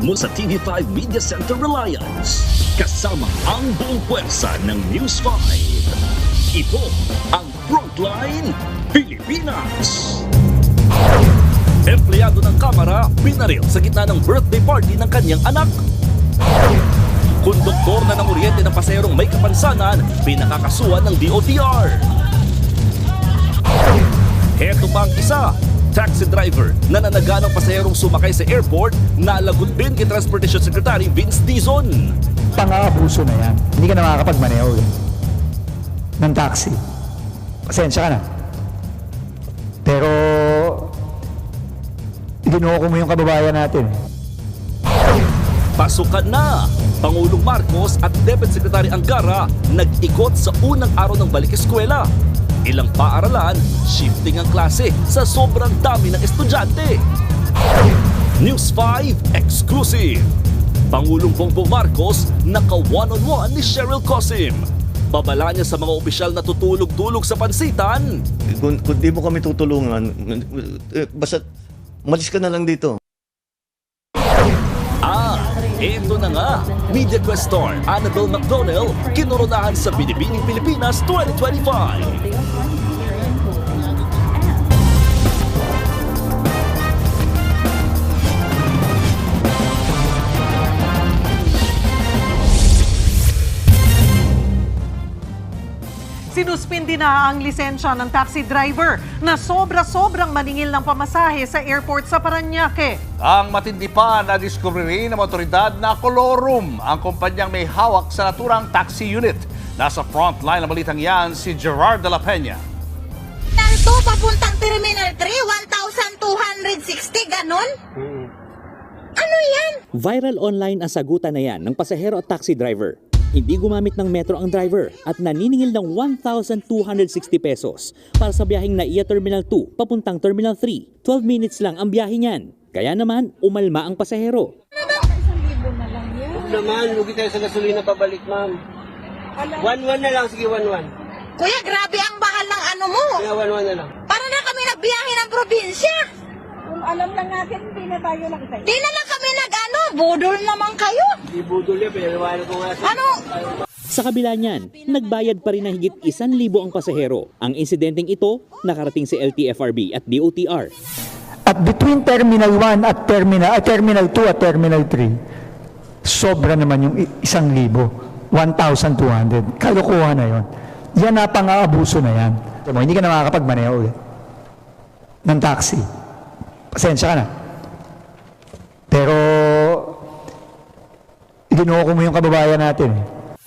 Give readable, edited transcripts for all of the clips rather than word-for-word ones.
mo sa TV5 Media Center Reliance. Kasama ang buong puwersa ng News 5. Ito ang Frontline Pilipinas. Empleyado ng Kamara, binaril sa gitna ng birthday party ng kanyang anak. Konduktor na nanguryente ng pasaherong may kapansanan, pinakakasuhan ng DOTR. Heto pa ang isa, taxi driver na nananaga ng pasaherong sumakay sa airport, nalagot din kay Transportation Secretary Vince Dizon. Pang-aabuso na yan. Hindi ka na makakapagmaneho ng taxi. Pasensya ka na. Pero iginuho mo yung kababayan natin. Pasukan na! Pangulong Marcos at Deputy Secretary Angara nag-ikot sa unang araw ng balik eskwela. Ilang paaralan, shifting ang klase sa sobrang dami ng estudyante. News 5 Exclusive. Pangulong Bongbong Marcos naka-one-on-one ni Cheryl Cosim. Babala niya sa mga opisyal na tutulog-tulog sa pansitan. Kung di mo kami tutulungan, basta malis ka na lang dito. Ito na nga, Media Quest star Annabelle McDonnell kinoronahan sa Binibining Pilipinas 2025. Sinuspindi na ang lisensya ng taxi driver na sobra-sobrang maningil ng pamasahe sa airport sa Parañaque. Ang matindi pa na diskubre rin ng otoridad na Colorum, ang kumpanyang may hawak sa naturang taxi unit. Nasa frontline ng balitang yan si Gerard de la Peña. Tanto papuntang Terminal 3, 1,260, ganon? Ano yan? Viral online ang sagutan na yan ng pasahero at taxi driver. Hindi gumamit ng metro ang driver at naniningil ng 1,260 pesos para sa biyaheng NAIA Terminal 2 papuntang Terminal 3. 12 minutes lang ang biyahe niyan. Kaya naman, umalma ang pasahero. Huwag naman, lugi tayo sa gasolina pabalik, ma'am. 1-1 na lang, sige 1-1. Kuya, grabe ang bakal ng ano mo. Kaya 1-1 na lang. Para na kami nagbiyahe ng probinsya. Kung alam lang natin, hindi na tayo nakita. Di na lang kami nag-ano, budol naman kayo. Hindi budol yan, pero ko nga sa... Ano? Sa kabila niyan, nagbayad pa rin ng higit 1,000 ang pasahero. Ang insidenteng ito, nakarating si LTFRB at DOTR. At between Terminal 1 at Terminal 2 at Terminal 3, sobra naman yung 1,000. 1,200. Kalukuha na yon. Yan na pang-aabuso na yan. Hindi ka na makakapagmaneho ng taxi. Pasensya ka na. Pero iginuho mo yung kababayan natin.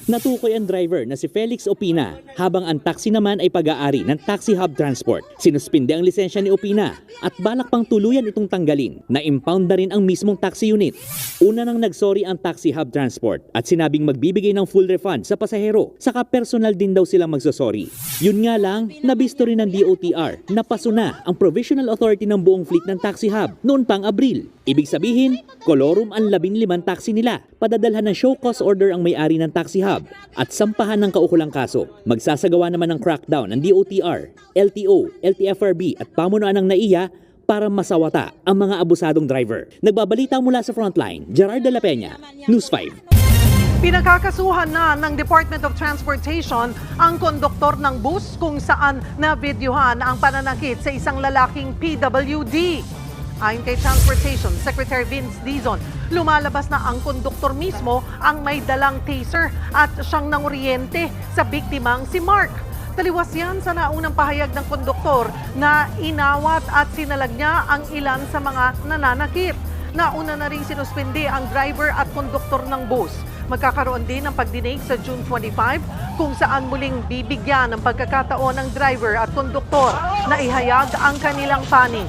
Natukoy ang driver na si Felix Opina, habang ang taxi naman ay pag-aari ng Taxi Hub Transport. Sinuspinde ang lisensya ni Opina at balak pang tuluyan itong tanggalin. Na-impound na rin ang mismong taxi unit. Una nang nagsorry ang Taxi Hub Transport at sinabing magbibigay ng full refund sa pasahero. Saka personal din daw silang magsosorry. Yun nga lang, nabisto rin ng DOTR na pasuna ang provisional authority ng buong fleet ng Taxi Hub noon pang Abril. Ibig sabihin, Colorum ang 15 taxi nila. Padadalhan ng show cause order ang may-ari ng Taxi Hub at sampahan ng kaukulang kaso. Magsasagawa naman ng crackdown ng DOTR, LTO, LTFRB at pamunuan ng NAIA para masawata ang mga abusadong driver. Nagbabalita mula sa Frontline, Gerard de la Peña, News 5. Pinagkakasuhan na ng Department of Transportation ang konduktor ng bus kung saan na-videohan ang pananakit sa isang lalaking PWD. Ayon kay Transportation Secretary Vince Dizon, lumalabas na ang konduktor mismo ang may dalang taser at siyang nanguryente sa biktimang si Mark. Taliwas yan sa naunang pahayag ng konduktor na inawat at sinalag niya ang ilan sa mga nananakit. Nauna na rin sinuspindi ang driver at konduktor ng bus. Magkakaroon din ng pagdinig sa June 25 kung saan muling bibigyan ng pagkakataon ng driver at konduktor na ihayag ang kanilang panig.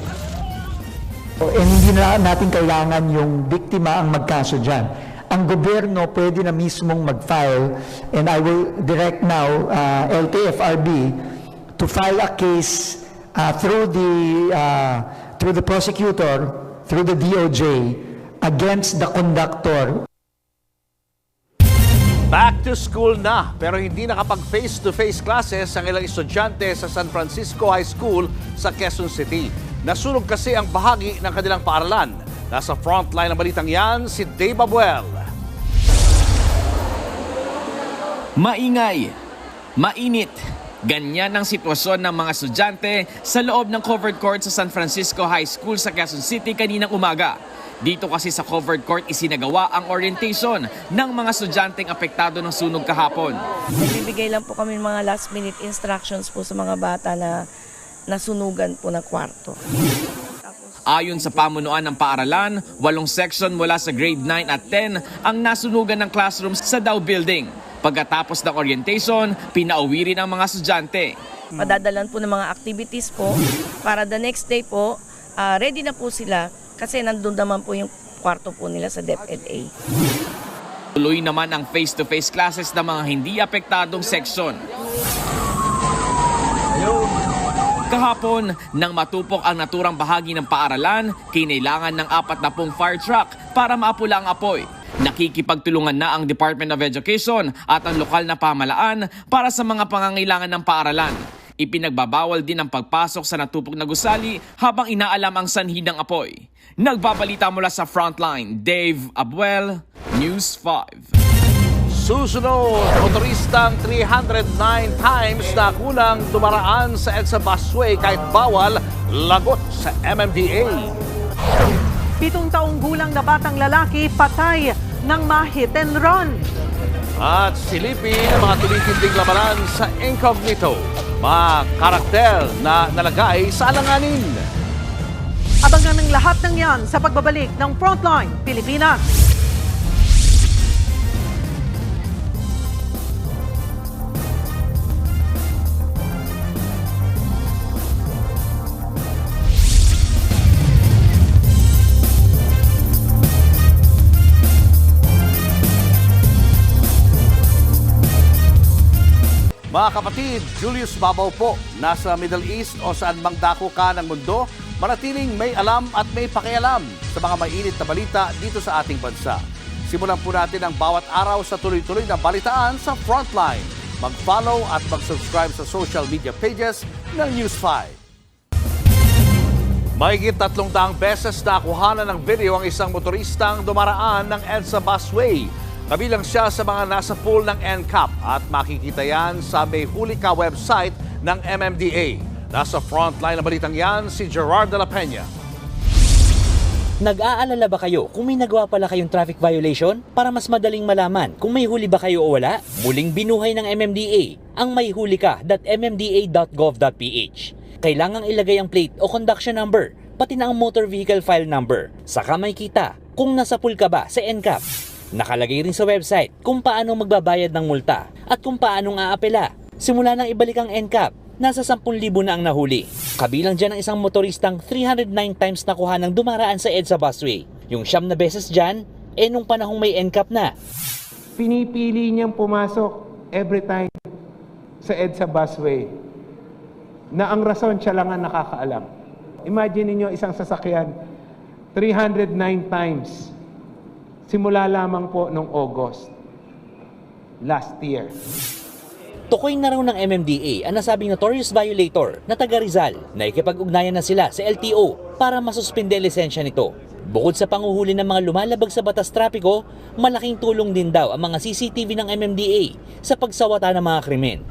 Hindi na natin kailangan yung biktima ang magkaso dyan. Ang gobyerno pwede na mismong mag-file, and I will direct now LTFRB to file a case through the prosecutor, through the DOJ, against the conductor. Back to school na, pero hindi nakapag face-to-face classes ang ilang estudyante sa San Francisco High School sa Quezon City. Nasunog kasi ang bahagi ng kanilang paaralan. Nasa frontline ng balitang yan, si Dave Abuel. Maingay, mainit, ganyan ang sitwasyon ng mga estudyante sa loob ng covered court sa San Francisco High School sa Quezon City kaninang umaga. Dito kasi sa covered court isinagawa ang orientation ng mga estudyanteng apektado ng sunog kahapon. Nagbibigay lang po kami ng mga last minute instructions po sa mga bata na nasunugan po ng kwarto. Ayon sa pamunuan ng paaralan, 8 section mula sa grade 9 at 10 ang nasunugan ng classrooms sa Dow Building. Pagkatapos ng orientation, pinauwi rin ang mga estudyante. Padadalan po ng mga activities po para the next day po, ready na po sila kasi nandun naman po yung kwarto po nila sa DepEdA. Tuloy naman ang face-to-face classes ng mga hindi apektadong section. Kahapon, nang matupok ang naturang bahagi ng paaralan, kinailangan ng 40 fire truck para maapula ang apoy. Nakikipagtulungan na ang Department of Education at ang lokal na pamahalaan para sa mga pangangailangan ng paaralan. Ipinagbabawal din ang pagpasok sa natupok na gusali habang inaalam ang sanhi ng apoy. Nagbabalita mula sa Frontline, Dave Abuel, News 5. Susunod, motoristang 309 times na kulang dumaraan sa EDSA busway kahit bawal, lagot sa MMDA. 7 taong gulang na batang lalaki patay ng ma-hit and run. At silipin ang mga tumitinding labanan sa incognito, mga karakter na nalagay sa alanganin. Abangan ang lahat ng yan sa pagbabalik ng Frontline Pilipinas. Mga kapatid, Julius Babaw po, nasa Middle East o saan mang dako ka ng mundo, manatiling may alam at may pakialam sa mga mainit na balita dito sa ating bansa. Simulan po natin ang bawat araw sa tuloy-tuloy na balitaan sa Frontline. Mag-follow at mag-subscribe sa social media pages ng News 5. Mahigit 300 beses na kuhanan ng video ang isang motoristang dumaraan ng EDSA busway. Kabilang siya sa mga nasa pool ng NCAP at makikita yan sa May Huli Ka website ng MMDA. Nasa frontline na balitang yan, si Gerard de la Peña. Nag-aalala ba kayo kung may nagawa pala kayong traffic violation? Para mas madaling malaman kung may huli ba kayo o wala, muling binuhay ng MMDA ang mayhulika.mmda.gov.ph. Kailangang ilagay ang plate o conduction number, pati na ang motor vehicle file number. Saka may kita kung nasa pool ka ba sa NCAP. Nakalagay rin sa website kung paano magbabayad ng multa at kung paano aapela. Simula nang ibalik ang NCAP, nasa 10,000 na ang nahuli. Kabilang dyan ang isang motoristang 309 times nakuha ng dumaraan sa EDSA busway. Yung 9 na beses dyan, nung panahong may NCAP na. Pinipili niyang pumasok every time sa EDSA busway na ang rason siya lang ang nakakaalam. Imagine niyo isang sasakyan, 309 times. Simula lamang po noong August last year. Tukoy na raw ng MMDA ang nasabing notorious violator na taga Rizal na ikipag-ugnayan na sila sa LTO para masuspinde lisensya nito. Bukod sa panguhuli ng mga lumalabag sa batas trapiko, malaking tulong din daw ang mga CCTV ng MMDA sa pagsawata ng mga krimen.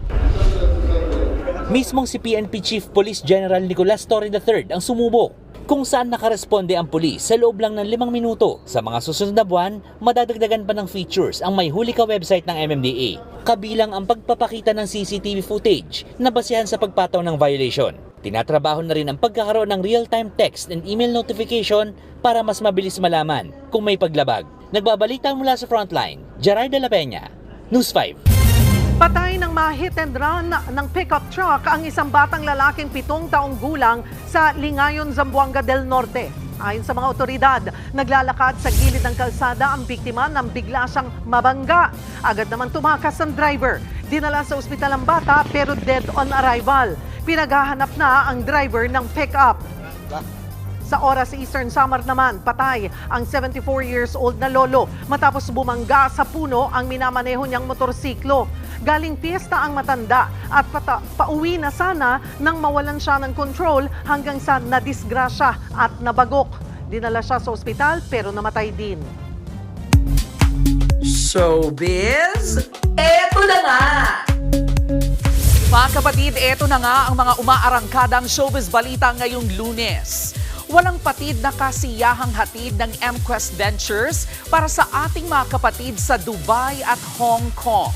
Mismong si PNP Chief Police General Nicolas Torre III ang sumubok, kung saan nakaresponde ang pulis sa loob lang ng 5 minuto. Sa mga susunod na buwan, madadagdagan pa ng features ang May Huli Ka website ng MMDA, kabilang ang pagpapakita ng CCTV footage na basihan sa pagpataw ng violation. Tinatrabaho na rin ang pagkakaroon ng real-time text and email notification para mas mabilis malaman kung may paglabag. Nagbabalita mula sa Frontline, Gerard de la Peña, News 5. Patay ng ma-hit and run ng pickup truck ang isang batang lalaking 7 taong gulang sa Lingayon, Zamboanga del Norte. Ayon sa mga otoridad, naglalakad sa gilid ng kalsada ang biktima nang bigla siyang mabangga. Agad naman tumakas ang driver. Dinala sa ospital ang bata pero dead on arrival. Pinaghahanap na ang driver ng pickup. Sa oras sa Eastern Samar naman, patay ang 74 years old na lolo matapos bumangga sa puno ang minamaneho niyang motorsiklo. Galing piyesta ang matanda at pauwi na sana nang mawalan siya ng control hanggang sa nadisgrasya at nabagok. Dinala siya sa ospital pero namatay din. Showbiz, eto na nga! Mga kapatid, eto na nga ang mga umaarangkadang showbiz balita ngayong Lunes. Walang patid na kasiyahang hatid ng MQuest Ventures para sa ating mga kapatid sa Dubai at Hong Kong.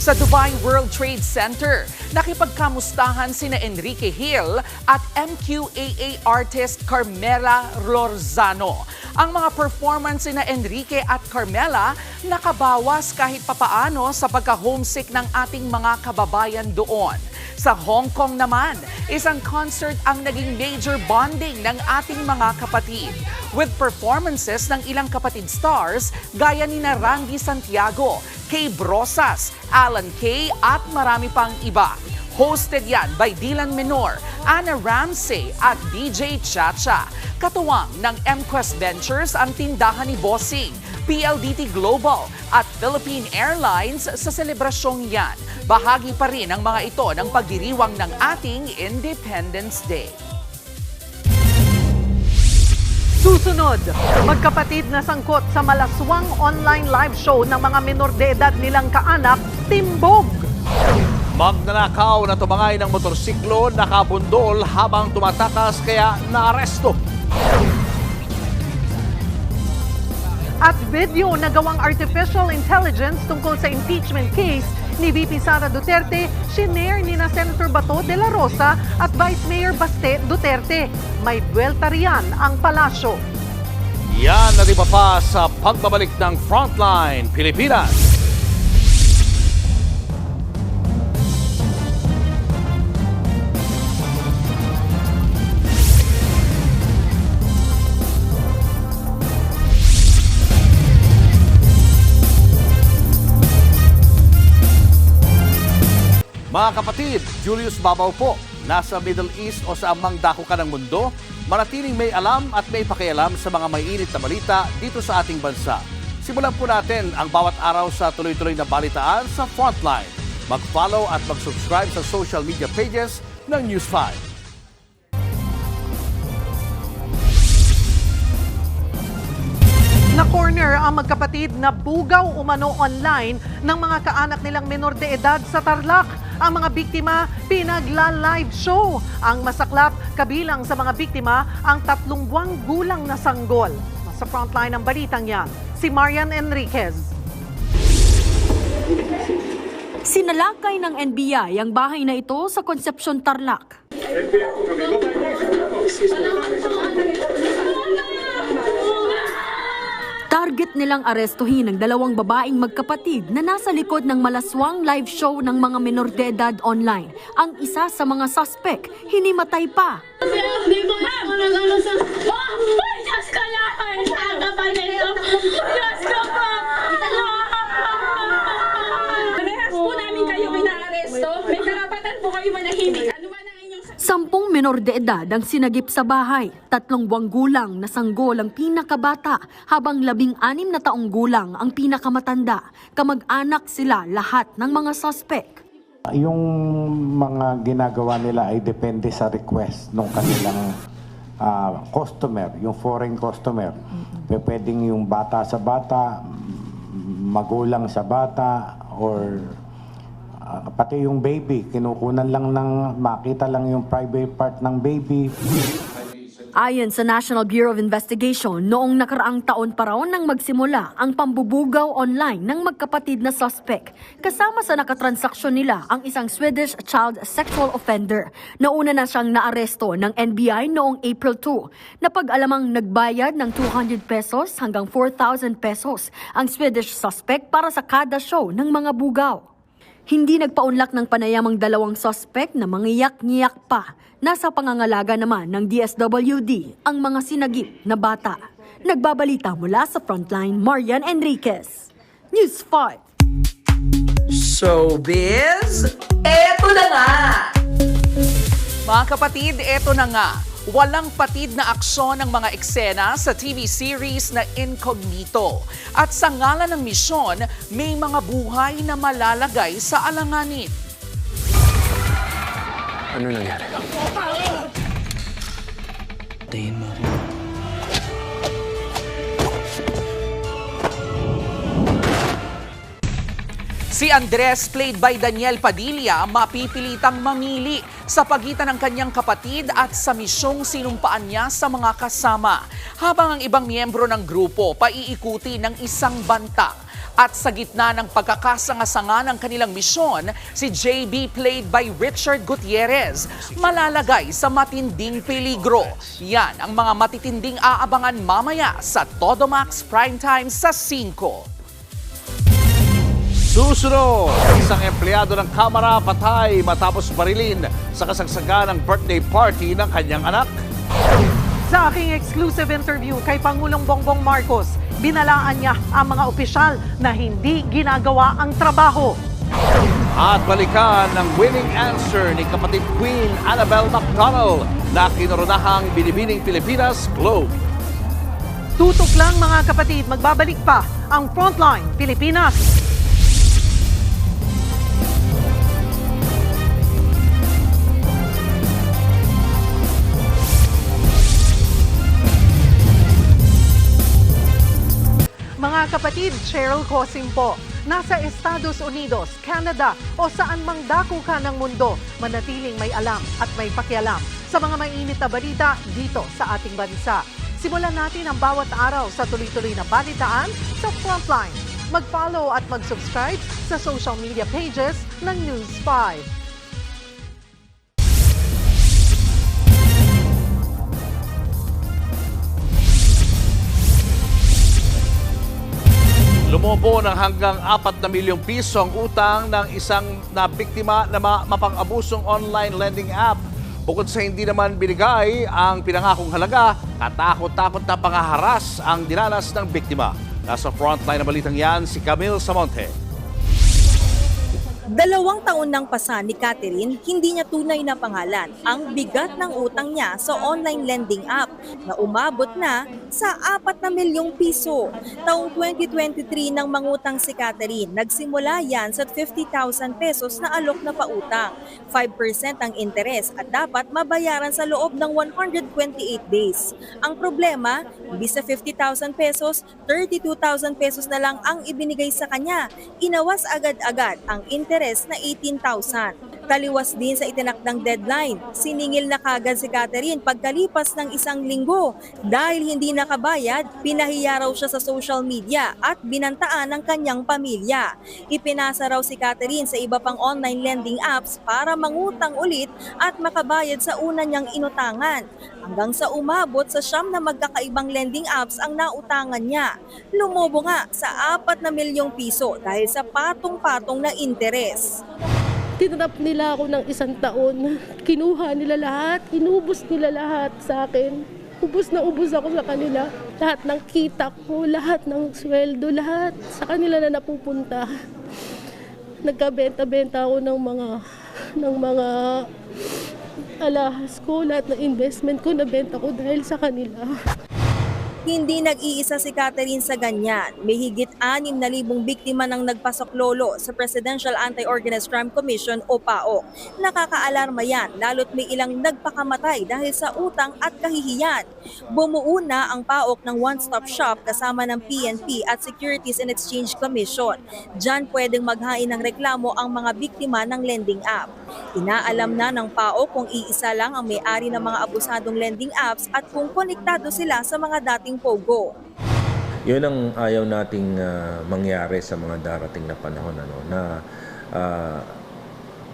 Sa Dubai World Trade Center, nakipagkamustahan sina Enrique Hill at MQAA artist Carmela Lorzano. Ang mga performance sina Enrique at Carmela nakabawas kahit papaano sa pagka-homesick ng ating mga kababayan doon. Sa Hong Kong naman, isang concert ang naging major bonding ng ating mga kapatid. With performances ng ilang kapatid stars gaya ni na Randy Santiago, Kay Brosas, Alan Kay at marami pang iba. Hosted yan by Dylan Menor, Anna Ramsey at DJ Chacha. Katuwang ng MQuest Ventures ang tindahan ni Bossing, PLDT Global at Philippine Airlines sa selebrasyong yan. Bahagi pa rin ang mga ito ng pagdiriwang ng ating Independence Day. Susunod, magkapatid na sangkot sa malaswang online live show ng mga menor de edad nilang kaanak, Timbog. Magnanakaw na tumangay ng motorsiklo, nakabundol habang tumatakas kaya naaresto. At video na gawang artificial intelligence tungkol sa impeachment case ni VP Sara Duterte, shinare ni na Senator Bato de la Rosa at Vice Mayor Baste Duterte. May buwelta riyan ang palasyo. Yan at iba pa sa pagbabalik ng Frontline Pilipinas. Mga kapatid, Julius Babaw po. Nasa Middle East o sa amang dako ka ng mundo, manatiling may alam at may pakialam sa mga mainit na balita dito sa ating bansa. Simulan po natin ang bawat araw sa tuloy-tuloy na balitaan sa Frontline. Mag-follow at mag-subscribe sa social media pages ng News 5. Na-corner ang magkapatid na bugaw umano online ng mga kaanak nilang menor de edad sa Tarlac. Ang mga biktima, pinagla-live show. Ang masaklap, kabilang sa mga biktima, ang 3 buwang gulang na sanggol. Sa frontline ng balitang yan, si Marian Enriquez. Sinalakay ng NBI ang bahay na ito sa Concepcion, Tarlac. Target nilang arestuhin ang 2 babaeng magkapatid na nasa likod ng malaswang live show ng mga menor de edad online. Ang isa sa mga suspect, hinimatay pa. Parehas po namin kayo ina-aresto. May karapatan po kayo manahimik. 10 menor de edad ang sinagip sa bahay. 3 buwang gulang na sanggol ang pinakabata, habang 16 na taong gulang ang pinakamatanda. Kamag-anak sila lahat ng mga suspect. Yung mga ginagawa nila ay depende sa request ng kanilang customer, yung foreign customer. Pwedeng yung bata sa bata, magulang sa bata, or pati yung baby, kinukunan lang ng makita lang yung private part ng baby. Ayon sa National Bureau of Investigation, noong nakaraang taon pa raw nang magsimula ang pambubugaw online ng magkapatid na suspect. Kasama sa nakatransaksyon nila ang isang Swedish child sexual offender. Nauna na siyang naaresto ng NBI noong April 2. Napag-alamang nagbayad ng 200 pesos hanggang 4,000 pesos ang Swedish suspect para sa kada show ng mga bugaw. Hindi nagpaunlak ng panayamang 2 suspect na mangiyak-ngiyak pa. Nasa pangangalaga naman ng DSWD ang mga sinagip na bata. Nagbabalita mula sa Frontline, Marian Enriquez. News 5. Showbiz, eto na nga! Mga kapatid, eto na nga. Walang patid na aksyon ng mga eksena sa TV series na Incognito. At sa ngalan ng misyon, may mga buhay na malalagay sa alanganin. Ano nangyari? Tayin mo ako. Si Andres, played by Daniel Padilla, mapipilitang mamili sa pagitan ng kanyang kapatid at sa misyong sinumpaan niya sa mga kasama. Habang ang ibang miyembro ng grupo paiikuti ng isang banta. At sa gitna ng pagkakasanga-sanga ng kanilang misyon, si JB, played by Richard Gutierrez, malalagay sa matinding peligro. Yan ang mga matitinding aabangan mamaya sa Todo Max Primetime sa 5. Susunod, isang empleyado ng Kamara patay matapos barilin sa kasagsagan ng birthday party ng kanyang anak. Sa aking exclusive interview kay Pangulong Bongbong Marcos, binalaan niya ang mga opisyal na hindi ginagawa ang trabaho. At balikan ng winning answer ni kapatid Queen Annabel McDonald na kinoronahang Binibining Pilipinas Globe. Tutok lang mga kapatid, magbabalik pa ang Frontline Pilipinas. Mga kapatid, Cheryl Cosim po. Nasa Estados Unidos, Canada o saan mang dako ka ng mundo, manatiling may alam at may pakialam sa mga mainit na balita dito sa ating bansa. Simulan natin ang bawat araw sa tuloy-tuloy na balitaan sa Frontline. Mag-follow at mag-subscribe sa social media pages ng News 5. Lumobo ng hanggang 4 na milyong piso ang utang ng isang na biktima na mapang-abusong online lending app. Bukod sa hindi naman binigay ang pinangakong halaga, katakot-takot na pangaharas ang dinanas ng biktima. Nasa frontline na balitang yan, si Camille Samonte. 2 taon nang pasan ni Catherine, hindi niya tunay na pangalan ang bigat ng utang niya sa online lending app na umabot na sa 4 na milyong piso. Taong 2023 nang mangutang si Catherine, nagsimula yan sa 50,000 pesos na alok na pautang. 5% ang interes at dapat mabayaran sa loob ng 128 days. Ang problema, imbis sa 50,000 pesos, 32,000 pesos na lang ang ibinigay sa kanya. Inawas agad-agad ang interes na 18,000. Taliwas din sa itinakdang deadline. Siningil na kagad si Catherine pagkalipas ng 1 linggo. Dahil hindi nakabayad, pinahiya raw siya sa social media at binantaan ng kanyang pamilya. Ipinasa raw si Catherine sa iba pang online lending apps para mangutang ulit at makabayad sa una niyang inutangan. Hanggang sa umabot sa 9 na magkakaibang lending apps ang nautangan niya. Lumobo nga sa 4 na milyong piso dahil sa patong-patong na interes. Tinrap nila ako ng 1 taon. Kinuha nila lahat, inubos nila lahat sa akin. Ubus na ubus ako sa kanila. Lahat ng kita ko, lahat ng sweldo, lahat sa kanila na napupunta. Nagkabenta-benta ako ng mga alahas ko, lahat ng investment ko nabenta ko dahil sa kanila. Hindi nag-iisa si Catherine sa ganyan. May higit 6,000 biktima ng nagpasoklolo sa Presidential Anti-Organized Crime Commission o PAOK. Nakakaalarma yan, lalo't may ilang nagpakamatay dahil sa utang at kahihiyan. Bumuo na ang PAOK ng one-stop shop kasama ng PNP at Securities and Exchange Commission. Diyan pwedeng maghain ng reklamo ang mga biktima ng lending app. Inaalam na ng PAOK kung iisa lang ang may-ari ng mga abusadong lending apps at kung konektado sila sa mga dating Pogo. Yun ang ayaw nating mangyari sa mga darating na panahon, na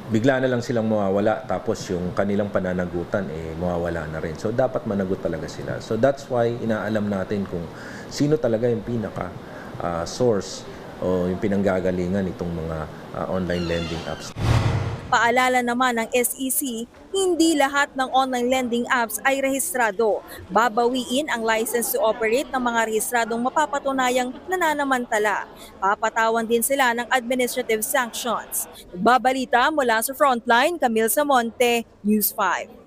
bigla na lang silang mawawala tapos yung kanilang pananagutan mawawala na rin. So dapat managot talaga sila. So that's why inaalam natin kung sino talaga yung pinaka source o yung pinanggagalingan itong mga online lending apps. Paalala naman ng SEC, hindi lahat ng online lending apps ay rehistrado. Babawiin ang license to operate ng mga rehistradong mapapatunayang nananamantala. Papatawan din sila ng administrative sanctions. Babalita mula sa Frontline, Camille Samonte, News 5.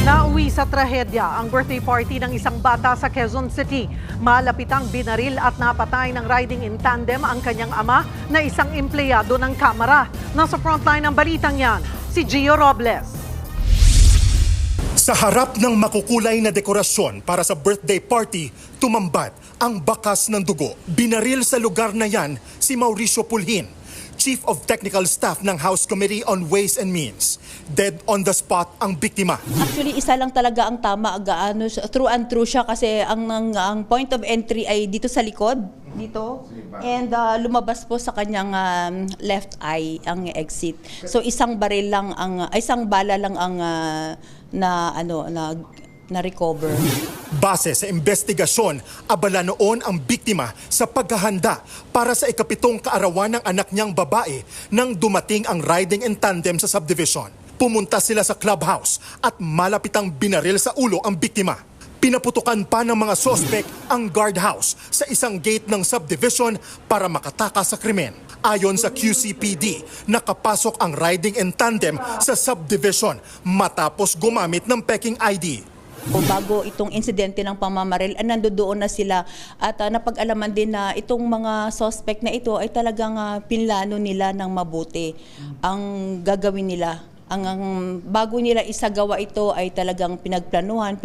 Nauwi sa trahedya ang birthday party ng isang bata sa Quezon City. Malapitang binaril at napatay ng riding in tandem ang kanyang ama na isang empleyado ng Kamara. Nasa frontline ng balitang yan, si Gio Robles. Sa harap ng makukulay na dekorasyon para sa birthday party, tumambat ang bakas ng dugo. Binaril sa lugar na yan si Mauricio Pulhin, Chief of Technical Staff ng House Committee on Ways and Means. Dead on the spot ang biktima. Actually, isa lang talaga ang tama, true and true siya kasi ang point of entry ay dito sa likod, dito. And lumabas po sa kanyang left eye ang exit. So isang bala lang ang na-recover. Base sa investigasyon, abala noon ang biktima sa paghahanda para sa ikapitong kaarawan ng anak niyang babae nang dumating ang riding in tandem sa subdivision. Pumunta sila sa clubhouse at malapitang binaril sa ulo ang biktima. Pinaputukan pa ng mga sospek ang guardhouse sa isang gate ng subdivision para makatakas sa krimen. Ayon sa QCPD, nakapasok ang riding in tandem sa subdivision matapos gumamit ng peking ID. Bago itong insidente ng pamamaril, nandoon na sila at napag-alaman din na itong mga suspect na ito ay talagang pinlano nila ng mabuti ang gagawin nila. Ang bago nila isagawa ito ay talagang pinagplanuhan,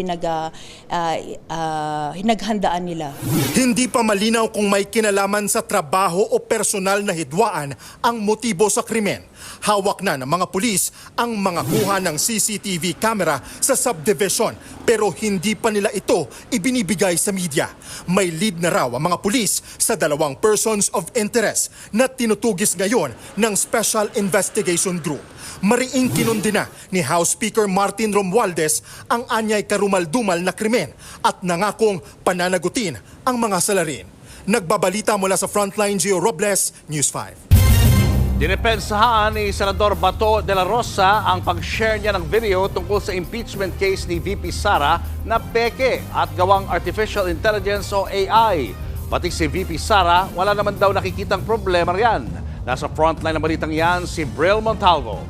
hinaghandaan nila. Hindi pa malinaw kung may kinalaman sa trabaho o personal na hidwaan ang motibo sa krimen. Hawak na ng mga pulis ang mga kuha ng CCTV camera sa subdivision pero hindi pa nila ito ibinibigay sa media. May lead na raw ang mga pulis sa 2 persons of interest na tinutugis ngayon ng Special Investigation Group. Mariing kinundina ni House Speaker Martin Romualdez ang anyay karumal-dumal na krimen at nangakong pananagutin ang mga salarin. Nagbabalita mula sa Frontline, Gio Robles, News 5. Dinepensahan ni Senador Bato de la Rosa ang pag-share niya ng video tungkol sa impeachment case ni VP Sara na peke at gawang artificial intelligence o AI. Pati si VP Sara, wala naman daw nakikitang problema riyan. Nasa frontline ng balitang yan si Bril Montalvo.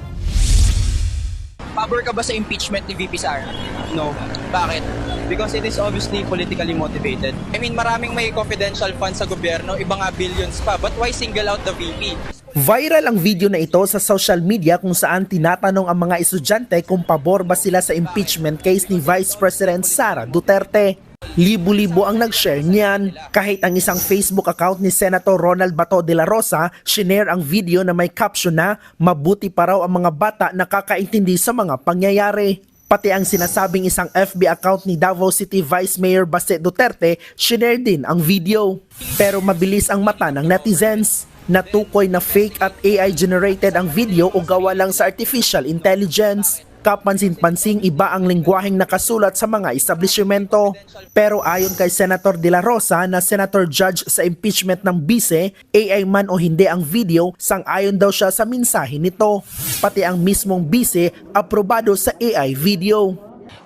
Pabor ka ba sa impeachment ni VP Sara? No. Bakit? Because it is obviously politically motivated. I mean, maraming may confidential funds sa gobyerno, iba nga billions pa. But why single out the VP? Viral ang video na ito sa social media kung saan tinatanong ang mga estudyante kung pabor ba sila sa impeachment case ni Vice President Sara Duterte. Libo-libo ang nag-share niyan. Kahit ang isang Facebook account ni Senator Ronald Bato de la Rosa, shinare ang video na may caption na mabuti pa raw ang mga bata nakakaintindi sa mga pangyayari. Pati ang sinasabing isang FB account ni Davao City Vice Mayor Baste Duterte, shinare din ang video. Pero mabilis ang mata ng netizens. Natukoy na fake at AI-generated ang video o gawa lang sa artificial intelligence. Kapansin-pansing iba ang lengguwaheng nakasulat sa mga establishmento. Pero ayon kay Senator De La Rosa na Senator Judge sa impeachment ng bise, AI man o hindi ang video, sang-ayon daw siya sa mensahe nito. Pati ang mismong bise, aprobado sa AI video.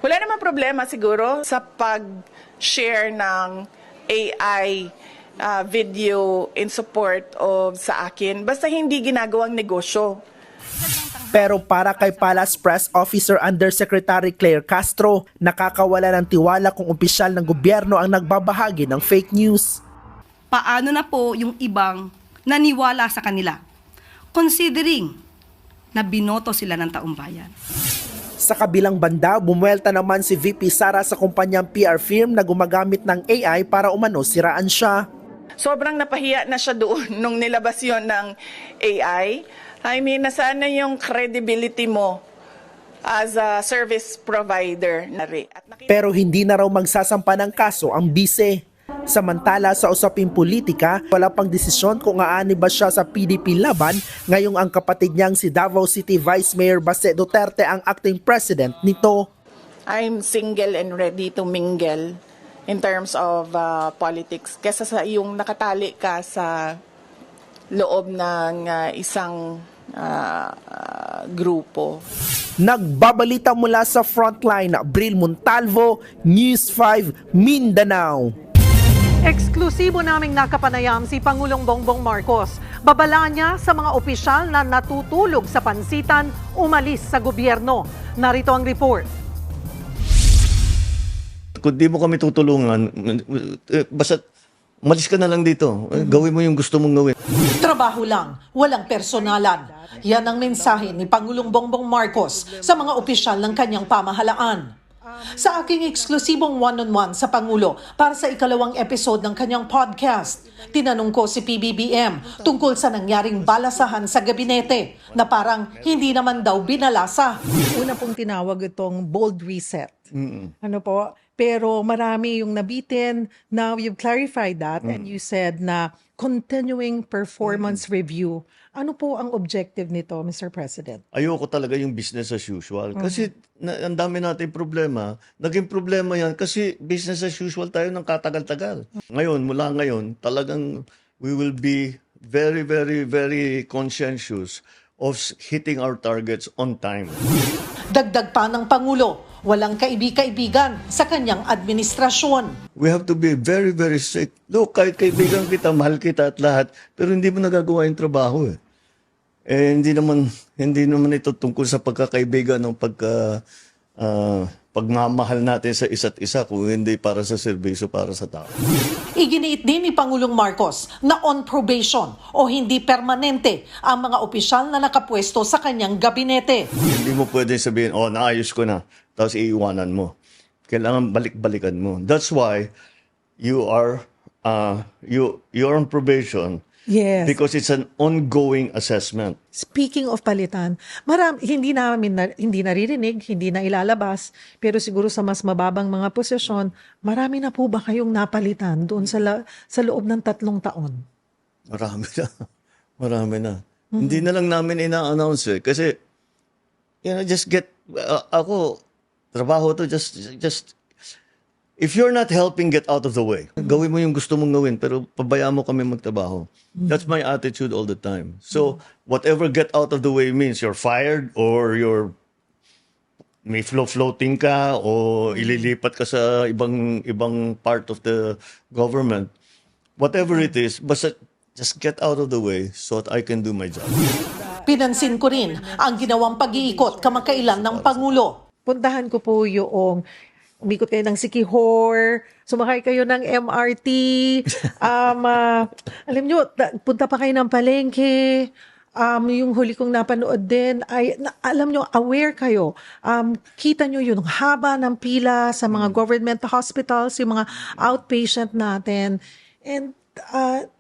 Wala naman problema siguro sa pag-share ng AI video in support of sa akin, basta hindi ginagawang negosyo. Pero para kay Palace Press Officer Undersecretary Claire Castro, nakakawala ng tiwala kung opisyal ng gobyerno ang nagbabahagi ng fake news. Paano na po yung ibang naniwala sa kanila, considering na binoto sila ng taong bayan? Sa kabilang banda, bumuelta naman si VP Sara sa kumpanyang PR firm na gumagamit ng AI para umano siraan siya. Sobrang napahiya na siya doon nung nilabas yon ng AI. I mean, nasaan na yung credibility mo as a service provider? Pero hindi na raw magsasampa ng kaso ang bise. Samantala sa usaping politika, wala pang desisyon kung aani ba siya sa PDP laban ngayong ang kapatid niyang si Davao City Vice Mayor Baste Duterte ang acting president nito. I'm single and ready to mingle in terms of politics kesa sa yung nakatali ka sa loob ng isang grupo. Nagbabalita mula sa Frontline, Bril Montalvo, News 5, Mindanao. Eksklusibo naming nakapanayam si Pangulong Bongbong Marcos. Babala niya sa mga opisyal na natutulog sa pansitan, umalis sa gobyerno. Narito ang report. Kung di mo kami tutulungan, basta malis ka na lang dito. Gawin mo yung gusto mong gawin. Trabaho lang, walang personalan. Yan ang mensahe ni Pangulong Bongbong Marcos sa mga opisyal ng kanyang pamahalaan. Sa aking eksklusibong one-on-one sa Pangulo para sa ikalawang episode ng kanyang podcast, tinanong ko si PBBM tungkol sa nangyaring balasahan sa gabinete na parang hindi naman daw binalasa. Una pong tinawag itong bold reset. Ano po? Pero marami yung nabitin. Now you've clarified that and you said na continuing performance review. Ano po ang objective nito, Mr. President? Ayoko talaga yung business as usual. Kasi ang dami natin problema. Naging problema yan kasi business as usual tayo ng katagal-tagal. Ngayon, mula ngayon, talagang we will be very, very, very conscientious of hitting our targets on time. Dagdag pa ng Pangulo, walang kaibig-kaibigan sa kanyang administrasyon. We have to be very, very strict. Look, kahit kaibigan kita, mahal kita at lahat, pero hindi mo nagagawa yung trabaho eh. Hindi naman ito tungkol sa pagkakaibigan ng pagmamahal natin sa isa't isa kung hindi para sa serbisyo para sa tao. Iginiit din ni Pangulong Marcos na on probation o hindi permanente ang mga opisyal na nakapwesto sa kanyang gabinete. Hindi mo pwede sabihin, naayos ko na, tapos iiwanan mo. Kailangan balik-balikan mo. That's why you are you're on probation. Yes. Because it's an ongoing assessment. Speaking of palitan, hindi naririnig, hindi na ilalabas, pero siguro sa mas mababang mga posisyon, marami na po ba kayong napalitan doon sa loob ng 3 taon? Marami na. Marami na. Hindi na lang namin ina-announce kasi just get ako trabaho to just if you're not helping, get out of the way. Gawin mo yung gusto mong gawin, pero pabayaan mo kami magtrabaho. That's my attitude all the time. So, whatever get out of the way means you're fired or may floating ka o ililipat ka sa ibang part of the government. Whatever it is, basta just get out of the way so that I can do my job. Pinansin ko rin ang ginawang pag-iikot kamakailan ng Pangulo. Puntahan ko po yung umikot kayo ng Siquijor, sumakay kayo ng MRT, alam nyo, punta pa kayo ng palengke, yung huli kong napanood din, alam nyo, aware kayo, kita nyo yung haba ng pila sa mga government hospitals, yung mga outpatient natin, and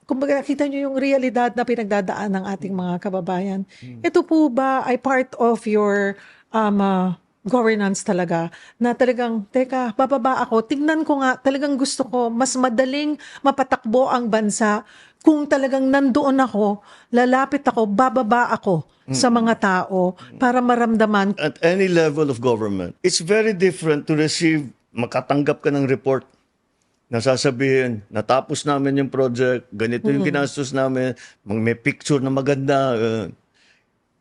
kumbaga nakita nyo yung realidad na pinagdadaan ng ating mga kababayan. Ito po ba ay part of your governance talaga, na talagang, teka, bababa ako, tingnan ko nga, talagang gusto ko, mas madaling mapatakbo ang bansa kung talagang nandoon ako, lalapit ako, bababa ako sa mga tao para maramdaman. At any level of government, it's very different to receive, makatanggap ka ng report na sasabihin, natapos namin yung project, ganito yung ginastos namin, may picture na maganda.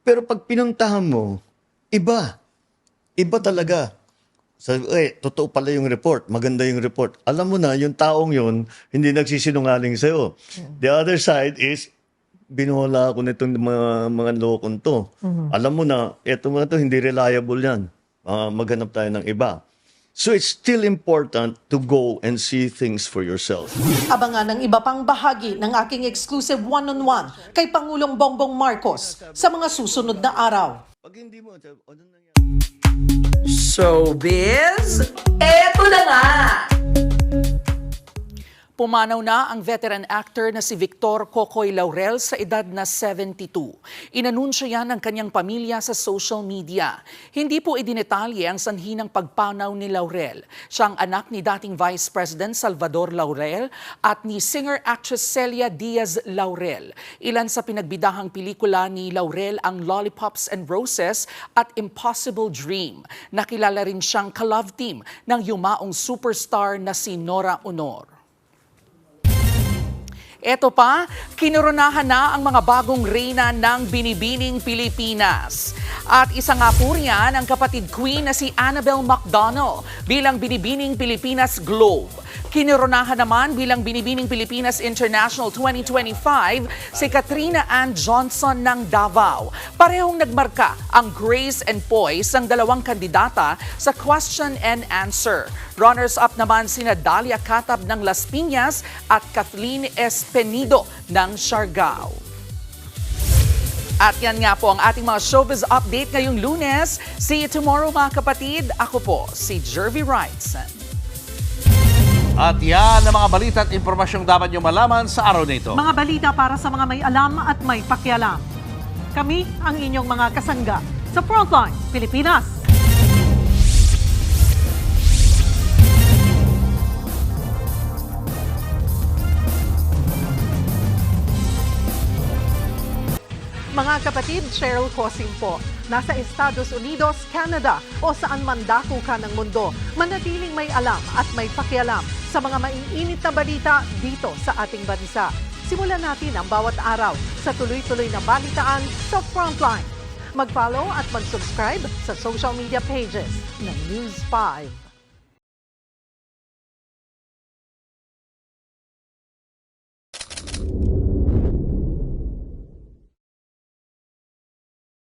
Pero pag pinuntahan mo, iba talaga. Totoo pala yung report. Maganda yung report. Alam mo na, yung taong yun, hindi nagsisinungaling sa'yo. The other side is, binuhala ako nitong mga lokon to. Alam mo na, eto mga to, hindi reliable yan. Maghanap tayo ng iba. So it's still important to go and see things for yourself. Abangan ang iba pang bahagi ng aking exclusive one-on-one kay Pangulong Bongbong Marcos sa mga susunod na araw. Pag hindi mo, Showbiz, eto na nga! Pumanaw na ang veteran actor na si Victor Cocoy Laurel sa edad na 72. Inanunsyo yan ng kanyang pamilya sa social media. Hindi po idinetalye ang sanhi ng pagpanaw ni Laurel. Siya ang anak ni dating Vice President Salvador Laurel at ni singer-actress Celia Diaz Laurel. Ilan sa pinagbidahang pelikula ni Laurel ang Lollipops and Roses at Impossible Dream. Nakilala rin siyang ka-love team ng yumaong superstar na si Nora Honor. Eto pa, kinoronahan na ang mga bagong reyna ng Binibining Pilipinas. At isa nga po riyan ang kapatid queen na si Annabelle McDonald bilang Binibining Pilipinas Globe. Kinoronahan naman bilang Binibining Pilipinas International 2025 si Katrina Ann Johnson ng Davao. Parehong nagmarka ang grace and poise ng dalawang kandidata sa question and answer. Runners-up naman sina Dalia Catab ng Las Piñas at Kathleen Espenido ng Siargao. At yan nga po ang ating mga showbiz update ngayong Lunes. See you tomorrow mga kapatid. Ako po si Jervy Wrightson. At yan ang mga balita at impormasyong dapat nyo malaman sa araw na ito. Mga balita para sa mga may alam at may pakialam. Kami ang inyong mga kasangga sa Frontline Pilipinas. Mga kapatid, Cheryl Cosim po. Nasa Estados Unidos, Canada o saan man dako ka ng mundo, manatiling may alam at may pakialam sa mga maiinit na balita dito sa ating bansa. Simulan natin ang bawat araw sa tuloy-tuloy na balitaan sa Frontline. Mag-follow at mag-subscribe sa social media pages ng News 5.